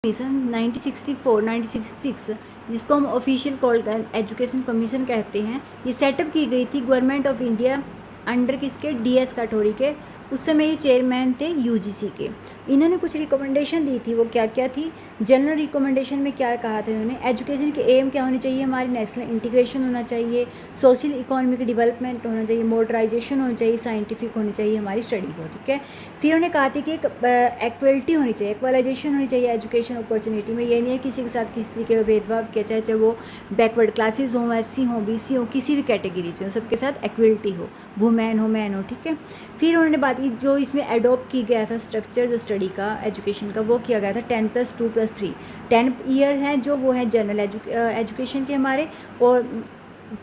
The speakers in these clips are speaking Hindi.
कमीशन 1964-1966 जिसको हम ऑफिशियल कॉल एजुकेशन कमीशन कहते हैं, ये सेटअप की गई थी गवर्नमेंट ऑफ इंडिया अंडर किसके, डीएस काठौरी के। उस समय ये चेयरमैन थे यूजीसी के। इन्होंने कुछ रिकमेंडेशन दी थी, वो क्या क्या थी। जनरल रिकमेंडेशन में क्या कहा था इन्होंने, एजुकेशन के एम क्या होनी चाहिए, हमारी नेशनल इंटीग्रेशन होना चाहिए, सोशल इकोनॉमिक डेवलपमेंट होना चाहिए, मॉडर्नाइजेशन होनी चाहिए, साइंटिफिक होनी चाहिए हमारी स्टडी को, ठीक है। फिर उन्होंने कहा था कि एक एक्वलिटी होनी चाहिए, इक्वलाइजेशन होनी चाहिए एजुकेशन अपॉर्चुनिटी में। ये नहीं है किसी के साथ किसी तरीके का भेदभाव किया, चाहे वो बैकवर्ड क्लासेज हों, एससी हों, बीसी हों, किसी भी कैटेगरी से हो, सबके साथ एक्वलिटी हो, वुमेन हो, मैन हो, ठीक है। फिर उन्होंने बात की जो इसमें एडॉप्ट की गया था स्ट्रक्चर जो स्टडी का एजुकेशन का, वो किया गया था 10+2+3। 10 ईयर हैं जो वो है जनरल एजुकेशन के हमारे, और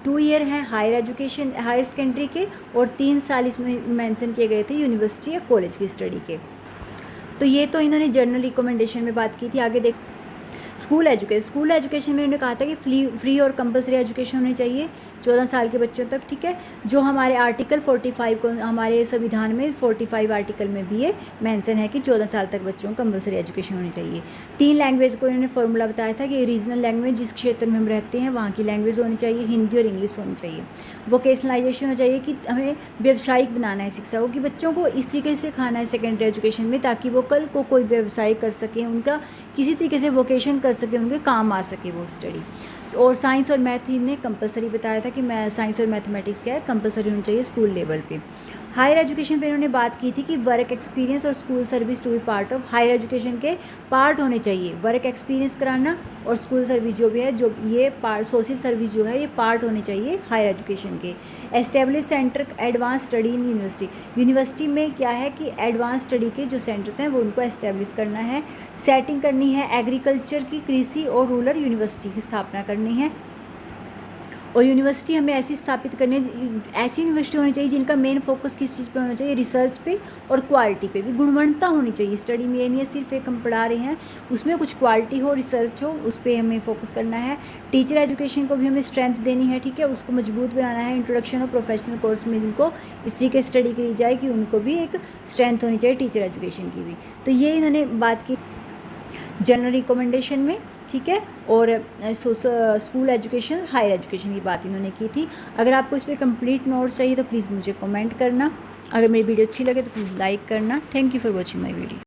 2 ईयर हैं हायर एजुकेशन हायर सेकेंडरी के, और 3 साल इसमें मेंशन किए गए थे यूनिवर्सिटी या कॉलेज की स्टडी के। तो ये तो इन्होंने जनरल रिकमेंडेशन में बात की थी। आगे देख स्कूल एजुकेशन में उन्होंने कहा था कि फ्री और कंपलसरी एजुकेशन होनी चाहिए 14 साल के बच्चों तक, ठीक है। जो हमारे आर्टिकल 45 को हमारे संविधान में 45 आर्टिकल में भी ये मेंशन है कि 14 साल तक बच्चों को कंपलसरी एजुकेशन होनी चाहिए। 3 लैंग्वेज को इन्होंने फॉर्मूला बताया था कि रीजनल लैंग्वेज जिस क्षेत्र में हम रहते हैं वहाँ की लैंग्वेज होनी चाहिए, हिंदी और इंग्लिश होनी चाहिए। वोकेशनलाइजेशन होना चाहिए कि हमें व्यवसायिक बनाना है शिक्षा को, कि बच्चों को इस तरीके से खाना है सेकेंडरी एजुकेशन में ताकि वो कल को कोई व्यवसाय कर सकें, उनका किसी तरीके से वोकेशन कर सके, उनके काम आ सके वो स्टडी। और साइंस और मैथ ने कंपलसरी बताया था कि मैं साइंस और मैथमेटिक्स क्या है कंपलसरी होनी चाहिए स्कूल लेवल पे। हायर एजुकेशन पे इन्होंने बात की थी कि वर्क एक्सपीरियंस और school service to be part of higher education के पार्ट होने चाहिए। वर्क एक्सपीरियंस कराना और स्कूल सर्विस जो भी है, जो ये पार्ट सोशल सर्विस जो है ये पार्ट होने चाहिए हायर एजुकेशन के। Establish centre advance study in university में क्या है कि एडवांस स्टडी के जो सेंटर्स हैं वो उनको एस्टेब्लिश करना है। सेटिंग करनी है एग्रीकल्चर की, कृषि और रूरल यूनिवर्सिटी की स्थापना करनी है। और यूनिवर्सिटी हमें ऐसी स्थापित करनी है, ऐसी यूनिवर्सिटी होनी चाहिए जिनका मेन फोकस किस चीज़ पे होना चाहिए, रिसर्च पे और क्वालिटी पे भी, गुणवत्ता होनी चाहिए स्टडी में। ये नहीं है सिर्फ एक हम पढ़ा रहे हैं, उसमें कुछ क्वालिटी हो, रिसर्च हो, उस पर हमें फोकस करना है। टीचर एजुकेशन को भी हमें स्ट्रेंथ देनी है, ठीक है, उसको मजबूत बनाना है। इंट्रोडक्शन और प्रोफेशनल कोर्स में जिनको इस तरीके से स्टडी करी जाए कि उनको भी एक स्ट्रेंथ होनी चाहिए टीचर एजुकेशन की भी। तो ये इन्होंने बात की जनरल रिकमेंडेशन में, ठीक है। और स्कूल एजुकेशन हायर एजुकेशन की बात इन्होंने की थी। अगर आपको इस पर कंप्लीट नोट्स चाहिए तो प्लीज़ मुझे कमेंट करना। अगर मेरी वीडियो अच्छी लगे तो प्लीज़ लाइक करना। Thank you for watching my video.